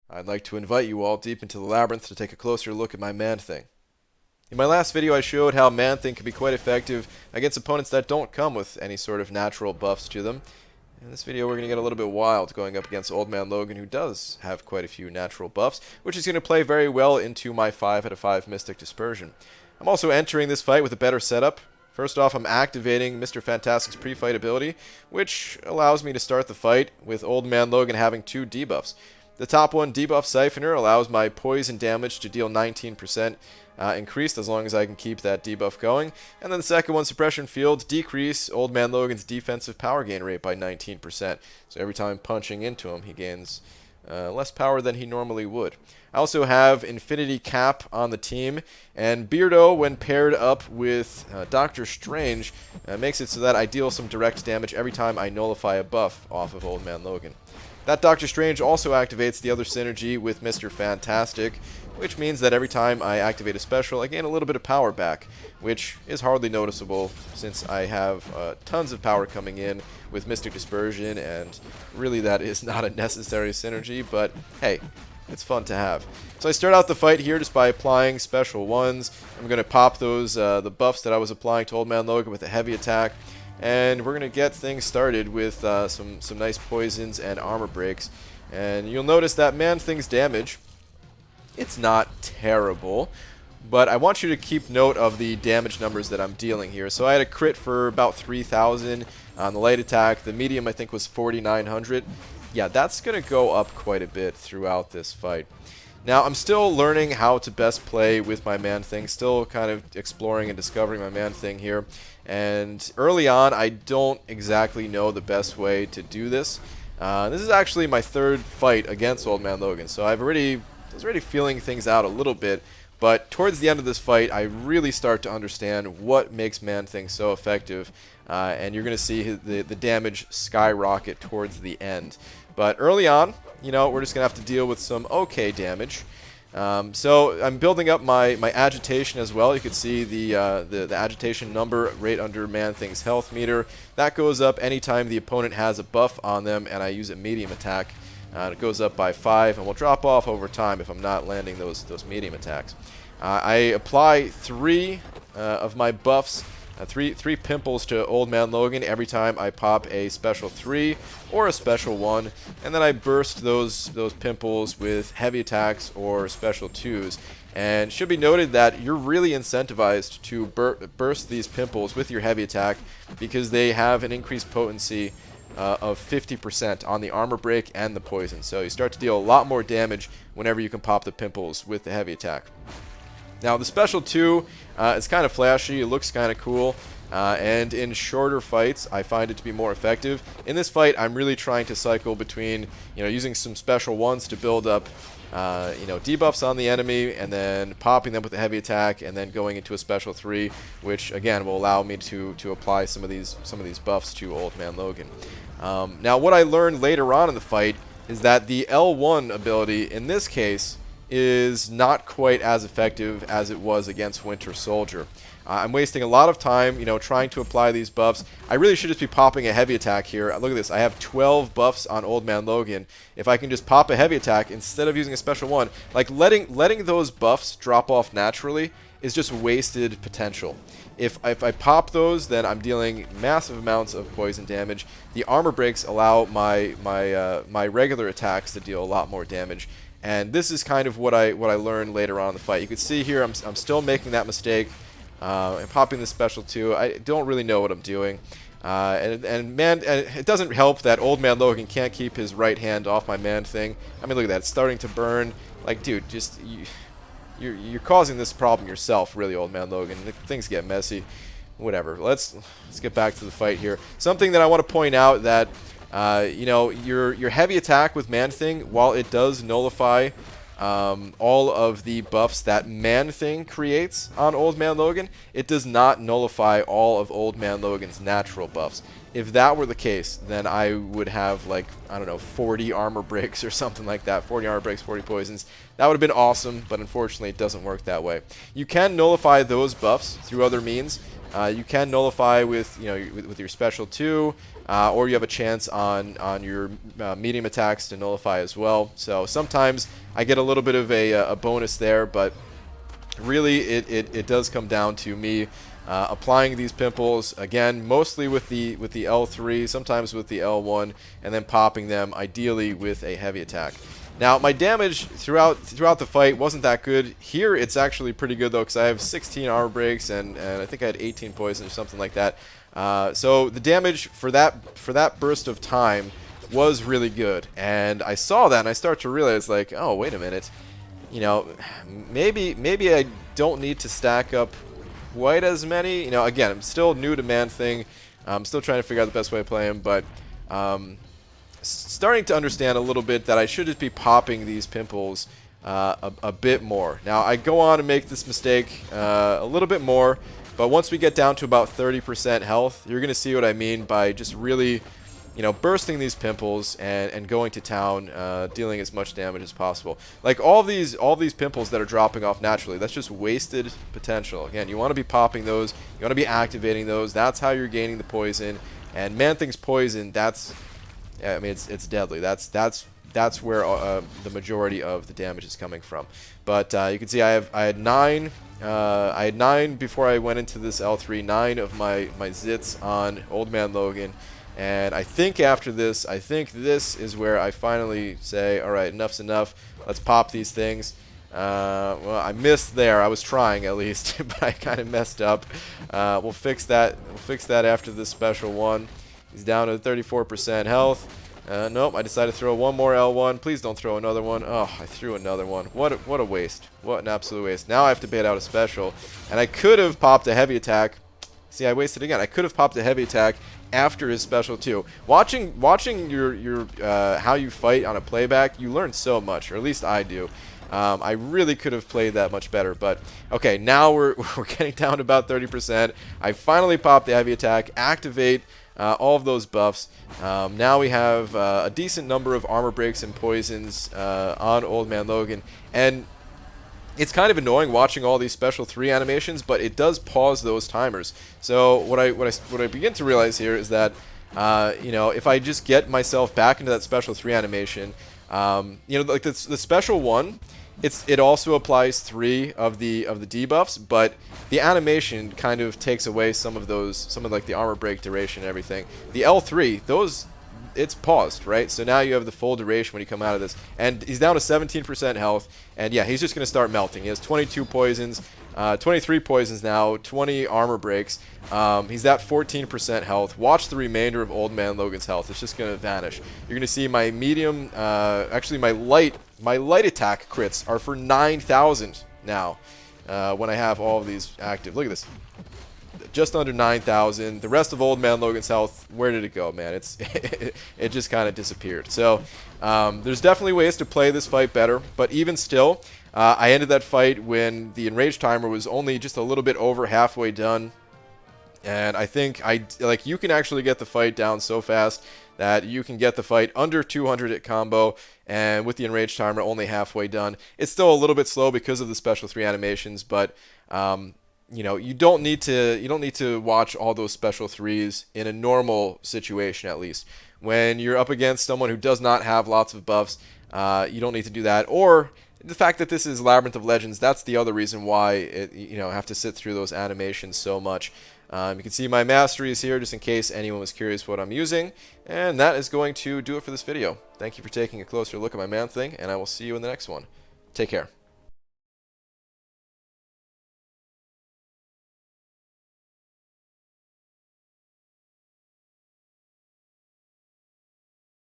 I'd like to invite you all deep into the Labyrinth to take a closer look at my Man-Thing. In my last video I showed how Man-Thing can be quite effective against opponents that don't come with any sort of natural buffs to them. In this video we're going to get a little bit wild going up against Old Man Logan, who does have quite a few natural buffs, which is going to play very well into my 5 out of 5 Mystic Dispersion. I'm also entering this fight with a better setup. First off, I'm activating Mr. Fantastic's pre-fight ability, which allows me to start the fight with Old Man Logan having 2 debuffs. The top one, Debuff Siphoner, allows my poison damage to deal 19% increased as long as I can keep that debuff going. And then the second one, Suppression Field, decrease Old Man Logan's defensive power gain rate by 19%. So every time punching into him, he gains less power than he normally would. I also have Infinity Cap on the team, and Beardo, when paired up with Doctor Strange, makes it so that I deal some direct damage every time I nullify a buff off of Old Man Logan. That Doctor Strange also activates the other synergy with Mr. Fantastic, which means that every time I activate a special, I gain a little bit of power back, which is hardly noticeable since I have tons of power coming in with Mystic Dispersion, and really that is not a necessary synergy, but hey, it's fun to have. So I start out the fight here just by applying special ones. I'm going to pop those the buffs that I was applying to Old Man Logan with a heavy attack. And we're going to get things started with some nice poisons and armor breaks. And you'll notice that Man-Thing's damage, it's not terrible, but I want you to keep note of the damage numbers that I'm dealing here. So I had a crit for about 3,000 on the light attack. The medium, I think, was 4,900. Yeah, that's going to go up quite a bit throughout this fight. Now, I'm still learning how to best play with my Man-Thing, still kind of exploring and discovering my Man-Thing here. And early on, I don't exactly know the best way to do this. This is actually my third fight against Old Man Logan, so I was already feeling things out a little bit. But towards the end of this fight, I really start to understand what makes Man-Thing so effective. And you're going to see the damage skyrocket towards the end. But early on, you know, we're just going to have to deal with some okay damage. So I'm building up my agitation as well. You can see the agitation number right under Man-Thing's health meter. That goes up anytime the opponent has a buff on them and I use a medium attack. It goes up by 5 and will drop off over time if I'm not landing those medium attacks. I apply 3 of my buffs, three pimples to Old Man Logan every time I pop a special 3 or a special 1, and then I burst those pimples with heavy attacks or special 2s. And it should be noted that you're really incentivized to burst these pimples with your heavy attack because they have an increased potency of 50% on the armor break and the poison. So you start to deal a lot more damage whenever you can pop the pimples with the heavy attack. Now the special 2 is kind of flashy, it looks kind of cool, and in shorter fights I find it to be more effective. In this fight I'm really trying to cycle between, you know, using some special ones to build up you know, debuffs on the enemy, and then popping them with a heavy attack, and then going into a special 3, which again will allow me to apply some of these buffs to Old Man Logan. Now what I learned later on in the fight is that the L1 ability in this case is not quite as effective as it was against Winter Soldier. I'm wasting a lot of time, you know, trying to apply these buffs. I really should just be popping a heavy attack here. Look at this. I have 12 buffs on Old Man Logan. If I can just pop a heavy attack instead of using a special one, like letting those buffs drop off naturally is just wasted potential. If I pop those, then I'm dealing massive amounts of poison damage. The armor breaks allow my regular attacks to deal a lot more damage. And this is kind of what I learned later on in the fight. You can see here I'm still making that mistake. I'm popping the special 2. I don't really know what I'm doing. And it doesn't help that Old Man Logan can't keep his right hand off my Man-Thing. I mean, look at that. It's starting to burn. Like, dude, just you're causing this problem yourself, really, Old Man Logan. Things get messy. Whatever. Let's get back to the fight here. Something that I want to point out that you know, your heavy attack with Man-Thing, while it does nullify all of the buffs that Man-Thing creates on Old Man Logan, it does not nullify all of Old Man Logan's natural buffs. If that were the case, then I would have, like, I don't know, 40 armor breaks or something like that. 40 armor breaks, 40 poisons. That would have been awesome, but unfortunately it doesn't work that way. You can nullify those buffs through other means. You can nullify with with your special 2, or you have a chance on your medium attacks to nullify as well. So sometimes I get a little bit of a bonus there, but really it does come down to me applying these pimples again, mostly with the L3, sometimes with the L1, and then popping them ideally with a heavy attack. Now, my damage throughout the fight wasn't that good. Here, it's actually pretty good, though, because I have 16 armor breaks, and I think I had 18 poison or something like that. So the damage for that burst of time was really good. And I saw that, and I started to realize, like, oh, wait a minute. You know, maybe I don't need to stack up quite as many. You know, again, I'm still new to Man-Thing. I'm still trying to figure out the best way to play him, but starting to understand a little bit that I should just be popping these pimples a bit more. Now, I go on and make this mistake a little bit more, but once we get down to about 30% health, you're going to see what I mean by just really, you know, bursting these pimples and going to town, dealing as much damage as possible. Like all these pimples that are dropping off naturally, that's just wasted potential. Again, you want to be popping those, you want to be activating those. That's how you're gaining the poison. And Man-Thing's poison, I mean, it's deadly. That's where the majority of the damage is coming from. But you can see I had 9. I had 9 before I went into this L3. 9 of my zits on Old Man Logan. And I think after this, this is where I finally say, all right, enough's enough. Let's pop these things. Well, I missed there. I was trying at least, but I kind of messed up. We'll fix that. We'll fix that after this special one. He's down to 34% health. Nope, I decided to throw one more L1. Please don't throw another one. Oh, I threw another one. What a waste. What an absolute waste. Now I have to bait out a special. And I could have popped a heavy attack. See, I wasted again. I could have popped a heavy attack after his special too. Watching your how you fight on a playback, you learn so much, or at least I do. I really could have played that much better, but okay, now we're getting down to about 30%. I finally popped the heavy attack, activate all of those buffs. Now we have a decent number of armor breaks and poisons on Old Man Logan, and it's kind of annoying watching all these special 3 animations, but it does pause those timers. So what I begin to realize here is that you know, if I just get myself back into that special 3 animation, you know, like the special 1, it also applies 3 of the debuffs, but the animation kind of takes away some of like the armor break duration and everything. The L3, it's paused, right? So now you have the full duration when you come out of this. And he's down to 17% health, and yeah, he's just going to start melting. He has 22 poisons, 23 poisons now, 20 armor breaks. He's at 14% health. Watch the remainder of Old Man Logan's health. It's just going to vanish. You're going to see my medium, actually my light attack crits are for 9,000 now when I have all of these active. Look at this. Just under 9,000. The rest of Old Man Logan's health, where did it go, man? It just kind of disappeared. So there's definitely ways to play this fight better, but even still, I ended that fight when the enraged timer was only just a little bit over halfway done, and I think you can actually get the fight down so fast that you can get the fight under 200 at combo, and with the enraged timer only halfway done. It's still a little bit slow because of the special 3 animations, but you know, you don't need to watch all those special 3s in a normal situation, at least. When you're up against someone who does not have lots of buffs, you don't need to do that. Or the fact that this is Labyrinth of Legends, that's the other reason why you know, have to sit through those animations so much. You can see my masteries here, just in case anyone was curious what I'm using. And that is going to do it for this video. Thank you for taking a closer look at my Man-Thing, and I will see you in the next one. Take care.